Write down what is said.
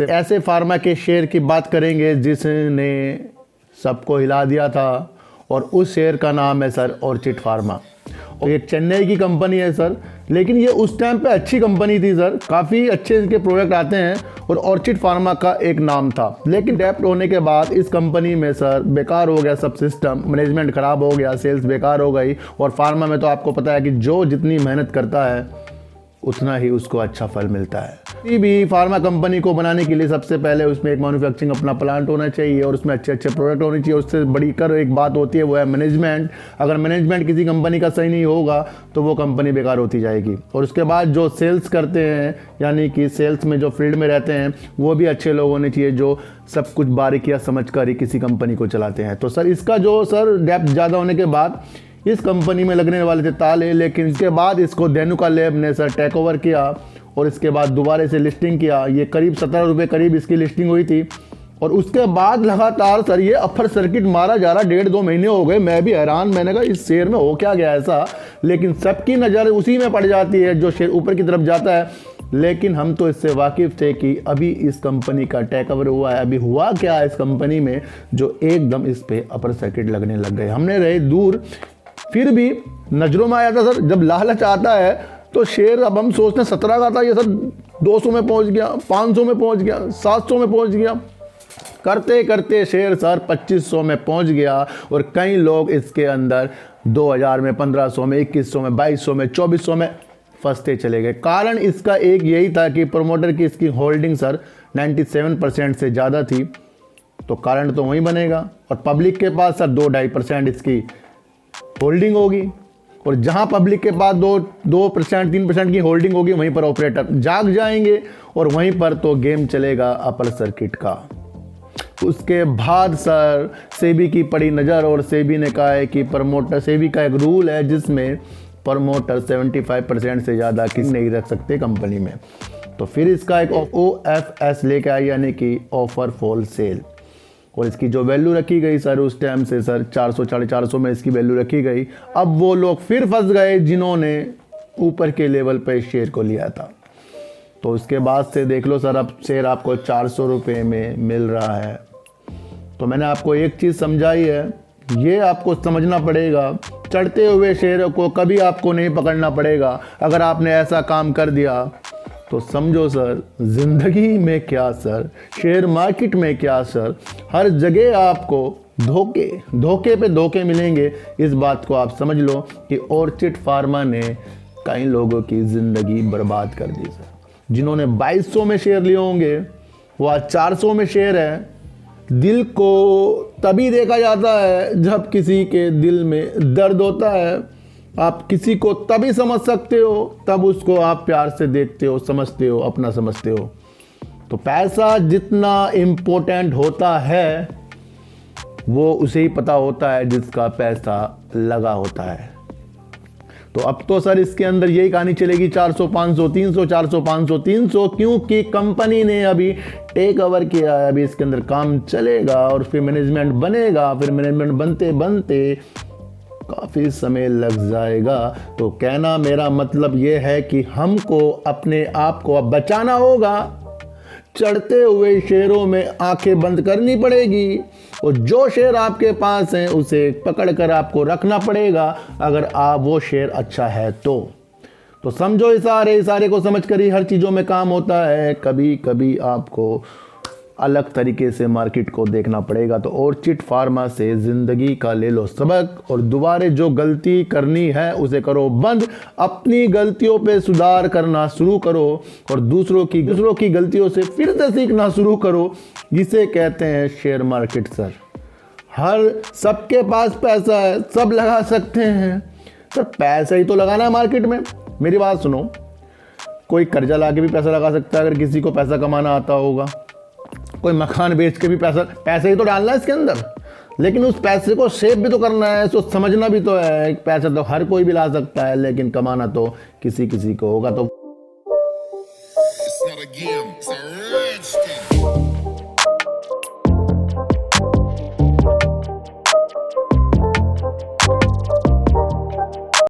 ऐसे फार्मा के शेयर की बात करेंगे जिसने सबको हिला दिया था, और उस शेयर का नाम है सर ऑर्चिड फार्मा। और ये चेन्नई की कंपनी है सर, लेकिन ये उस टाइम पे अच्छी कंपनी थी सर, काफ़ी अच्छे इनके प्रोडक्ट आते हैं और ऑर्चिड फार्मा का एक नाम था। लेकिन डेप्ट होने के बाद इस कंपनी में सर बेकार हो गया सब सिस्टम, मैनेजमेंट ख़राब हो गया, सेल्स बेकार हो गई। और फार्मा में तो आपको पता है कि जो जितनी मेहनत करता है उतना ही उसको अच्छा फल मिलता है। किसी भी फार्मा कंपनी को बनाने के लिए सबसे पहले उसमें एक मैन्युफैक्चरिंग अपना प्लांट होना चाहिए और उसमें अच्छे अच्छे प्रोडक्ट होने चाहिए। उससे बड़ी कर एक बात होती है, वो है मैनेजमेंट। अगर मैनेजमेंट किसी कंपनी का सही नहीं होगा तो वो कंपनी बेकार होती जाएगी। और उसके बाद जो सेल्स करते हैं, यानी कि सेल्स में जो फील्ड में रहते हैं, वो भी अच्छे लोग होने चाहिए जो सब कुछ बारीकियाँ समझ कर ही किसी कंपनी को चलाते हैं। तो सर इसका जो सर डेप्थ ज़्यादा होने के बाद इस कंपनी में लगने वाले थे ताले, लेकिन इसके बाद इसको धेनुका लैब ने सर टेक ओवर किया और इसके बाद दोबारा से लिस्टिंग किया। ये करीब 17 रुपये करीब इसकी लिस्टिंग हुई थी और उसके बाद लगातार सर ये अपर सर्किट मारा जा रहा। 1.5-2 महीने हो गए, मैं भी हैरान, मैंने कहा इस शेयर में हो क्या गया ऐसा। लेकिन सबकी नज़र उसी में पड़ जाती है जो शेयर ऊपर की तरफ जाता है। लेकिन हम तो इससे वाकिफ़ थे कि अभी इस कंपनी का टेक ओवर हुआ है। अभी हुआ क्या है इस कंपनी में जो एकदम इस पे अपर सर्किट लगने लग गए। हमने रहे दूर, फिर भी नज़रों में आया था सर। जब लालच आता है तो शेयर, अब हम सोचते हैं 17 का था, ये सर 200 में पहुंच गया, 500 में पहुंच गया, 700 में पहुंच गया। करते करते शेयर सर 2500 में पहुंच गया और कई लोग इसके अंदर 2000 में, 1500 में, 2100 में, 2200 में, 2400 में फंसते चले गए। कारण इसका एक यही था कि प्रमोटर की इसकी होल्डिंग सर 97% से ज़्यादा थी, तो कारण तो वहीं बनेगा। और पब्लिक के पास सर 2-2.5% इसकी होल्डिंग होगी, और जहां पब्लिक के पास 2%, 3% की होल्डिंग होगी, वहीं पर ऑपरेटर जाग जाएंगे और वहीं पर तो गेम चलेगा अपर सर्किट का। उसके बाद सर सेबी की पड़ी नज़र और सेबी ने कहा है कि प्रमोटर, सेबी का एक रूल है जिसमें प्रमोटर 75% से ज़्यादा किसी नहीं रख सकते कंपनी में। तो फिर इसका एक OFS लेके आया, यानी कि ऑफर फॉर सेल, और इसकी जो वैल्यू रखी गई सर उस टाइम से सर 400, 450 में इसकी वैल्यू रखी गई। अब वो लोग फिर फंस गए जिन्होंने ऊपर के लेवल पे शेयर को लिया था। तो उसके बाद से देख लो सर, अब शेयर आपको 400 रुपये में मिल रहा है। तो मैंने आपको एक चीज़ समझाई है, ये आपको समझना पड़ेगा, चढ़ते हुए शेयर को कभी आपको नहीं पकड़ना पड़ेगा। अगर आपने ऐसा काम कर दिया तो समझो सर ज़िंदगी में क्या सर, शेयर मार्केट में क्या सर, हर जगह आपको धोखे पे धोखे मिलेंगे। इस बात को आप समझ लो कि ऑर्चिड फार्मा ने कई लोगों की ज़िंदगी बर्बाद कर दी सर। जिन्होंने 2200 में शेयर लिए होंगे वो आज 400 में शेयर है। दिल को तभी देखा जाता है जब किसी के दिल में दर्द होता है। आप किसी को तभी समझ सकते हो तब उसको आप प्यार से देखते हो, समझते हो, अपना समझते हो। तो पैसा जितना इम्पोर्टेंट होता है वो उसे ही पता होता है जिसका पैसा लगा होता है। तो अब तो सर इसके अंदर यही कहानी चलेगी 400, 500, 300, 400, 500, 300, क्योंकि कंपनी ने अभी टेक ओवर किया है। अभी इसके अंदर काम चलेगा और फिर मैनेजमेंट बनेगा, फिर मैनेजमेंट बनते बनते काफ़ी समय लग जाएगा। तो कहना मेरा मतलब ये है कि हमको अपने आप को अब बचाना होगा। चढ़ते हुए शेयरों में आंखें बंद करनी पड़ेगी और जो शेयर आपके पास हैं उसे पकड़कर आपको रखना पड़ेगा, अगर आप वो शेयर अच्छा है तो समझो इशारे को समझकर ही हर चीज़ों में काम होता है। कभी कभी आपको अलग तरीके से मार्केट को देखना पड़ेगा। तो ऑर्चिड फार्मा से ज़िंदगी का ले लो सबक और दोबारा जो गलती करनी है उसे करो बंद। अपनी गलतियों पे सुधार करना शुरू करो और दूसरों की गलतियों से फिर से सीखना शुरू करो, जिसे कहते हैं शेयर मार्केट सर। हर सबके पास पैसा है, सब लगा सकते हैं सर। पैसा ही तो लगाना है मार्केट में। मेरी बात सुनो, कोई कर्जा ला के भी पैसा लगा सकता है अगर किसी को पैसा कमाना आता होगा। कोई मकान बेच के भी पैसा ही तो डालना है इसके अंदर, लेकिन उस पैसे को सेव भी तो करना है, उसको समझना भी तो है। पैसा तो हर कोई भी ला सकता है, लेकिन कमाना तो किसी किसी को होगा। तो